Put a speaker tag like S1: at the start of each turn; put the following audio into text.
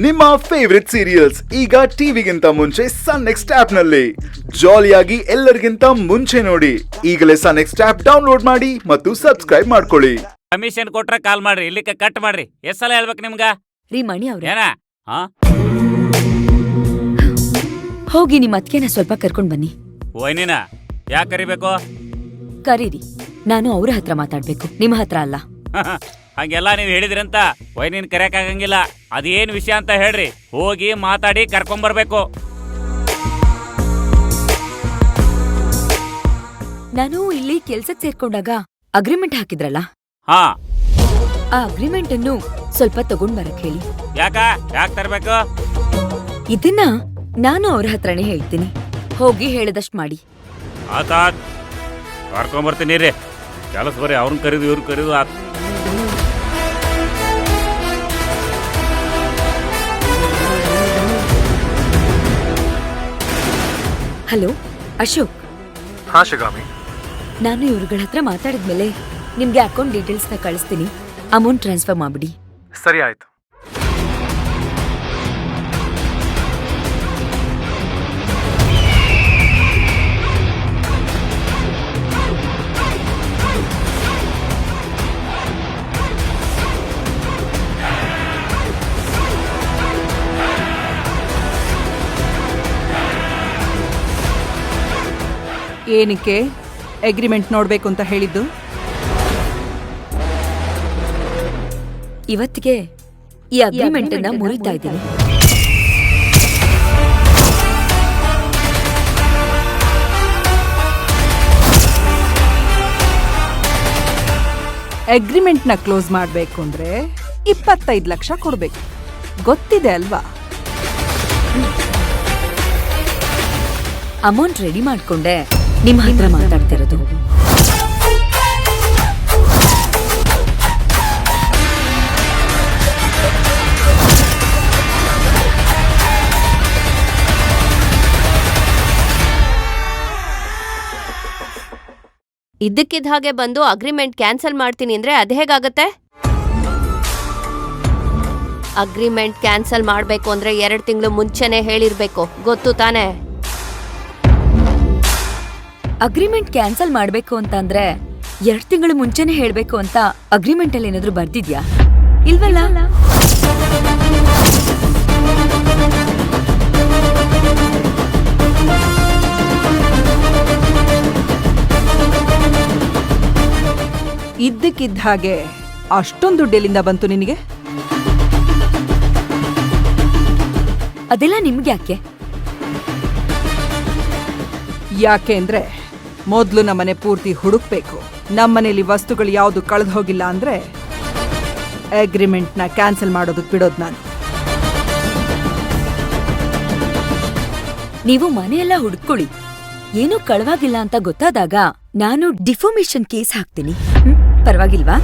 S1: ನಿಮ್ಮ favourite serials ಈಗ ಟಿವಿಗಿಂತ ಮುಂಚೆ ಸನ್ ನೆಕ್ಸ್ಟ್ ಆಪ್ ನಲ್ಲಿ ಜಾಲಿಯಾಗಿ ಎಲ್ಲರಿಗಿಂತ ಮುಂಚೆ ನೋಡಿ. ಈಗಲೇ ಸನ್ ನೆಕ್ಸ್ಟ್ ಆಪ್ ಡೌನ್ಲೋಡ್ ಮಾಡಿ ಮತ್ತು ಸಬ್ಸ್ಕ್ರೈಬ್ ಮಾಡ್ಕೊಳ್ಳಿ.
S2: ಕಮಿಷನ್ ಕೊಟ್ರೆ ಕಾಲ್ ಮಾಡ್ರಿ, ಇಲ್ಲಿಕ್ಕೆ ಕಟ್ ಮಾಡ್ರಿ. ಎಷ್ಟ್ ಸಲ ಹೇಳ್ಬೇಕು ನಿಮ್ಗ?
S3: ರೀ ಮಣಿ ಅವ್ರೆ,
S2: ಏನ
S3: ಹೋಗಿ ನಿಮ್ ಅತ್ಕೆನ ಸ್ವಲ್ಪ ಕರ್ಕೊಂಡ್ ಬನ್ನಿ.
S2: ವೈನಿನ ಯಾಕೆ ಕರಿಬೇಕು?
S3: ಕರೀರಿ, ನಾನು ಅವ್ರ ಹತ್ರ ಮಾತಾಡ್ಬೇಕು, ನಿಮ್ಮ ಹತ್ರ ಅಲ್ಲ.
S2: ಹಂಗೆಲ್ಲ ನೀವ್ ಹೇಳಿದ್ರಂತ ವೈನಿನ್ ಕರೆಯಕ್ ಆಗಂಗಿಲ್ಲ. ಅದೇನ್ ವಿಷಯ ಅಂತ ಹೇಳ್ರಿ, ಹೋಗಿ ಮಾತಾಡಿ ಕರ್ಕೊಂಬರ್ಬೇಕು.
S3: ನಾನು ಇಲ್ಲಿ ಕೆಲ್ಸಕ್ ಸೇರ್ಕೊಂಡಾಗ ಅಗ್ರಿಮೆಂಟ್ ಹಾಕಿದ್ರಲ್ಲ,
S2: ಹಾ,
S3: ಆ ಅಗ್ರಿಮೆಂಟ್ ಅನ್ನು ಸ್ವಲ್ಪ ತಗೊಂಡ್ ಬರಕ್ ಹೇಳಿ.
S2: ಯಾಕ್ ತರ್ಬೇಕು?
S3: ಇದನ್ನ ನಾನು ಅವ್ರ ಹತ್ರನೇ ಹೇಳ್ತೀನಿ, ಹೋಗಿ ಹೇಳದಷ್ಟ್ ಮಾಡಿ.
S2: ಆತಾತ್ ಕರ್ಕೊಂಬರ್ತೀನಿ ರೀ. ಕೆಲಸ ಬರ್ರಿ, ಅವ್ರನ್ನ ಕರೀದು ಇವ್ರ ಕರೀದು ಆತ್.
S3: ಹಲೋ ಅಶೋಕ್.
S4: ಹಾ ಶಿಗಾಮಿ,
S3: ನಾನು ಇವ್ರಗಳ ಹತ್ರ ಮಾತಾಡಿದ್ಮೇಲೆ ನಿಮ್ಗೆ ಅಕೌಂಟ್ ಡೀಟೇಲ್ಸ್ನ ಕಳಿಸ್ತೀನಿ, ಅಮೌಂಟ್ ಟ್ರಾನ್ಸ್ಫರ್ ಮಾಡ್ಬಿಡಿ.
S4: ಸರಿ ಆಯ್ತು.
S5: ಏನಕ್ಕೆ ಅಗ್ರಿಮೆಂಟ್ ನೋಡ್ಬೇಕು ಅಂತ ಹೇಳಿದ್ದು?
S3: ಇವತ್ತಿಗೆ ಈ ಅಗ್ರಿಮೆಂಟ್ ಅನ್ನ ಮುರಿತಾ ಇದ್ದೀನಿ.
S5: ಅಗ್ರಿಮೆಂಟ್ನ ಕ್ಲೋಸ್ ಮಾಡಬೇಕು ಅಂದ್ರೆ 25 ಲಕ್ಷ ಕೊಡ್ಬೇಕು, ಗೊತ್ತಿದೆ ಅಲ್ವಾ?
S3: ಅಮೌಂಟ್ ರೆಡಿ ಮಾಡ್ಕೊಂಡೆ ನಿಮ್ಮ ಹತ್ರ ಮಾತಾಡ್ತಿರೋದು.
S6: ಇದ್ದಕ್ಕಿದ್ದ ಹಾಗೆ ಬಂದು ಅಗ್ರಿಮೆಂಟ್ ಕ್ಯಾನ್ಸಲ್ ಮಾಡ್ತೀನಿ ಅಂದ್ರೆ ಅದ್ ಹೇಗಾಗತ್ತೆ? ಅಗ್ರಿಮೆಂಟ್ ಕ್ಯಾನ್ಸಲ್ ಮಾಡ್ಬೇಕು ಅಂದ್ರೆ 2 ತಿಂಗಳು ಮುಂಚೆನೆ ಹೇಳಿರ್ಬೇಕು, ಗೊತ್ತು ತಾನೆ?
S3: ಅಗ್ರಿಮೆಂಟ್ ಕ್ಯಾನ್ಸಲ್ ಮಾಡ್ಬೇಕು ಅಂತ ಅಂದ್ರೆ 2 ತಿಂಗಳು ಮುಂಚೆನೆ ಹೇಳ್ಬೇಕು ಅಂತ ಅಗ್ರಿಮೆಂಟ್ ಅಲ್ಲಿ ಏನಾದ್ರು ಬರ್ದಿದ್ಯಾ? ಇಲ್ವಲ್ಲ.
S5: ಇದ್ದಕ್ಕಿದ್ದ ಹಾಗೆ ಅಷ್ಟೊಂದು ದುಡ್ಡು ಎಲ್ಲಿಂದ ಬಂತು ನಿನಗೆ?
S3: ಅದೆಲ್ಲ ನಿಮ್ಗೆ ಯಾಕೆ?
S5: ಯಾಕೆ ಅಂದ್ರೆ ಮೊದಲು ನಮ್ಮನೆ ಪೂರ್ತಿ ಹುಡುಕ್ಬೇಕು. ನಮ್ಮನೇಲಿ ವಸ್ತುಗಳು ಯಾವುದು ಕಳೆದು ಹೋಗಿಲ್ಲ ಅಂದ್ರೆ ಅಗ್ರಿಮೆಂಟ್ನ ಕ್ಯಾನ್ಸಲ್ ಮಾಡೋದಕ್ಕೆ ಬಿಡೋದು ನಾನು.
S3: ನೀವು ಮನೆಯೆಲ್ಲ ಹುಡುಕೊಳ್ಳಿ, ಏನೂ ಕಳವಾಗಿಲ್ಲ ಅಂತ ಗೊತ್ತಾದಾಗ ನಾನು ಡಿಫಾಮೇಷನ್ ಕೇಸ್ ಹಾಕ್ತೀನಿ. ಪರವಾಗಿಲ್ವಾ?